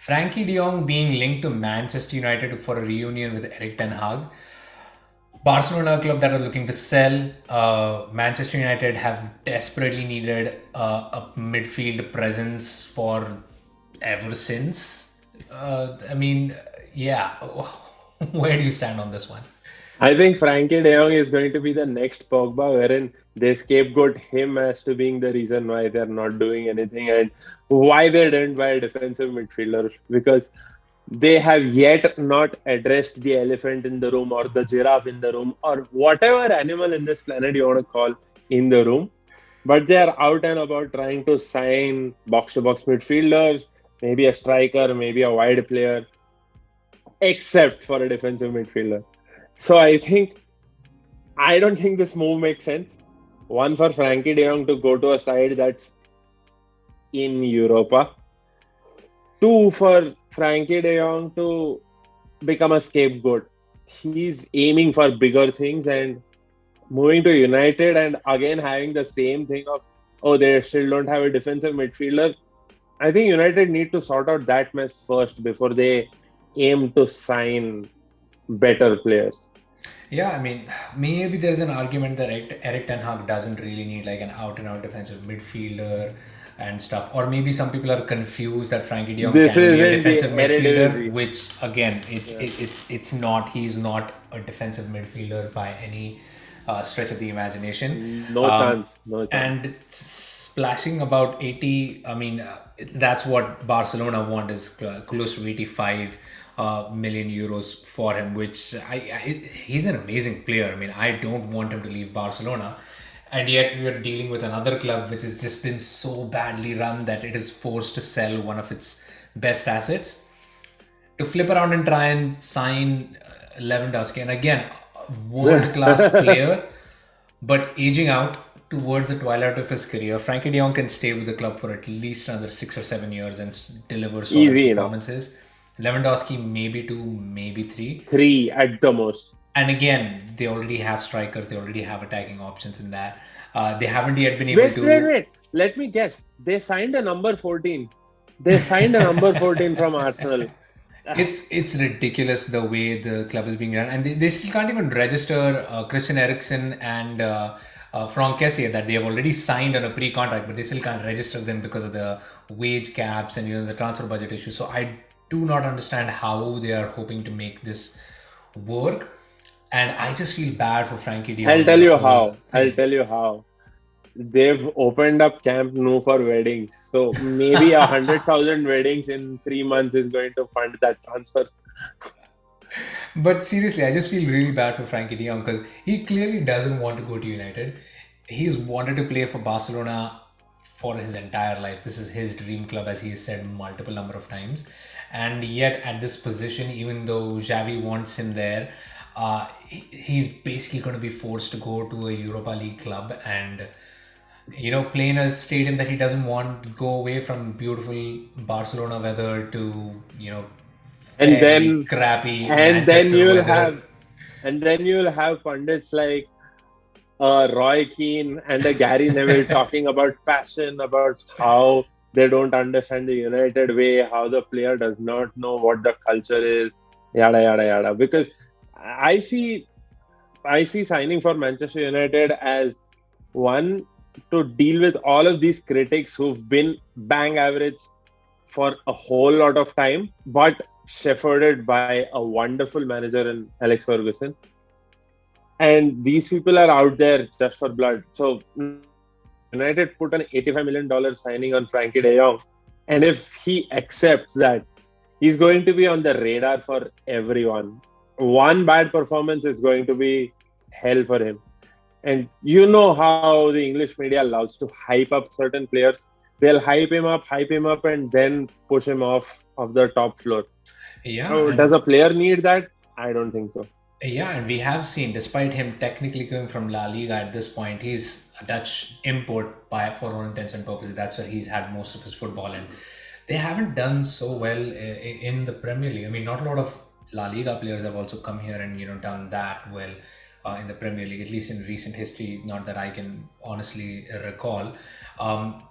Frankie De Jong being linked to Manchester United for a reunion with Eric Ten Hag. Barcelona, a club that are looking to sell. Manchester United have desperately needed a midfield presence for ever since. I mean, yeah. Where do you stand on this one? I think Frankie De Jong is going to be the next Pogba, wherein they scapegoat him as to being the reason why they're not doing anything and why they didn't buy a defensive midfielder because they have yet not addressed the elephant in the room or the giraffe in the room or whatever animal in this planet you want to call in the room. But they are out and about trying to sign box to box midfielders, maybe a striker, maybe a wide player, except for a defensive midfielder. So I don't think this move makes sense. One for Frankie De Jong to go to a side that's in Europa. Two for Frankie De Jong to become a scapegoat. He's aiming for bigger things and moving to United and again having the same thing of oh they still don't have a defensive midfielder. I think United need to sort out that mess first before they aim to sign better players. Yeah, I mean, maybe there's an argument that Eric Ten Hag doesn't really need like an out and out defensive midfielder and stuff. Or maybe some people are confused that Frankie De Jong This can be a isn't the defensive midfielder, Eredivisie. which again, Yeah. it's not. He's not a defensive midfielder by any stretch of the imagination. No chance. No chance. And splashing about 80, I mean, that's what Barcelona want is close to 85 million euros for him, which he's an amazing player. I mean, I don't want him to leave Barcelona. And yet we are dealing with another club which has just been so badly run that it is forced to sell one of its best assets to flip around and try and sign Lewandowski. And again, world class player, but aging out towards the twilight of his career. Frankie De Jong can stay with the club for at least another 6 or 7 years and deliver solid Easy enough. performances. Lewandowski, maybe two, maybe three. Three at the most. And again, they already have strikers, they already have attacking options in that. They haven't yet been able to. Wait. Let me guess. They signed a number 14. They signed a number 14 from Arsenal. It's ridiculous the way the club is being run, and they still can't even register Christian Eriksen and Franck Kessie that they have already signed on a pre-contract, but they still can't register them because of the wage caps and the transfer budget issues. So I do not understand how they are hoping to make this work, and I just feel bad for Frankie De I'll Jong and tell the you whole how. I'll thing. tell you how. They've opened up Camp Nou for weddings. So maybe 100,000 weddings in 3 months is going to fund that transfer. But seriously, I just feel really bad for Frankie De Jong because he clearly doesn't want to go to United. He's wanted to play for Barcelona for his entire life. This is his dream club, as he has said multiple number of times. And yet, at this position, even though Xavi wants him there, he's basically going to be forced to go to a Europa League club and play in a stadium that he doesn't want, go away from beautiful Barcelona weather to And very then crappy and then Manchester you'll weather. have pundits like Roy Keane and Gary Neville talking about passion, about how they don't understand the United way, how the player does not know what the culture is, yada yada yada. Because I see I see signing for Manchester United as one to deal with all of these critics who've been bang average for a whole lot of time, but shepherded by a wonderful manager in Alex Ferguson. And these people are out there just for blood. So United put an $85 million signing on Frankie De Jong. And if he accepts that, he's going to be on the radar for everyone. One bad performance is going to be hell for him. And you know how the English media loves to hype up certain players. They'll hype him up, and then push him off of the top floor. Yeah, So does and a player need that? I don't think so. yeah, and we have seen, despite him technically coming from La Liga at this point, he's a Dutch import by for all intents and purposes. That's where he's had most of his football, and they haven't done so well in the Premier League. I mean, not a lot of La Liga players have also come here and done that well. in the Premier League, at least in recent history, not that I can honestly recall.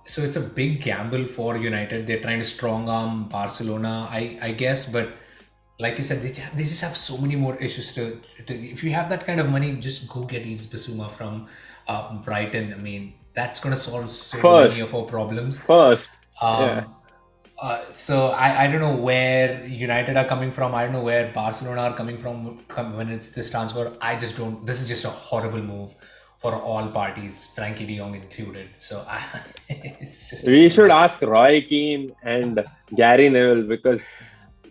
So it's a big gamble for United. They're trying to strong arm Barcelona, I guess, but like you said, they just have so many more issues to. If you have that kind of money, just go get Yves Bissouma from Brighton. I mean, that's going to solve so many of First, our problems. first, yeah. Um, so I don't know where United are coming from. I don't know where Barcelona are coming from when it's this transfer. I just don't. This is just a horrible move for all parties, Frankie De Jong included. So it's just We going should nuts. ask Roy Keane and Gary Neville because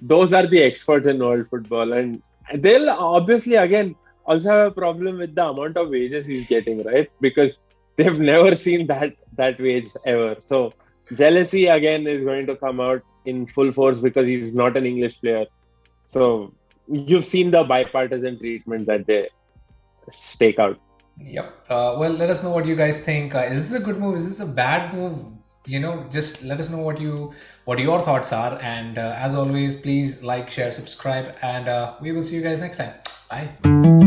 those are the experts in world football, and they'll obviously again also have a problem with the amount of wages he's getting, right? Because they've never seen that wage ever. So jealousy again is going to come out in full force because he's not an English player. So you've seen the bipartisan treatment that they stake out. Yep. Well, let us know what you guys think. Is this a good move? Is this a bad move? Just let us know what your thoughts are. And as always, please like, share, subscribe, and we will see you guys next time. Bye.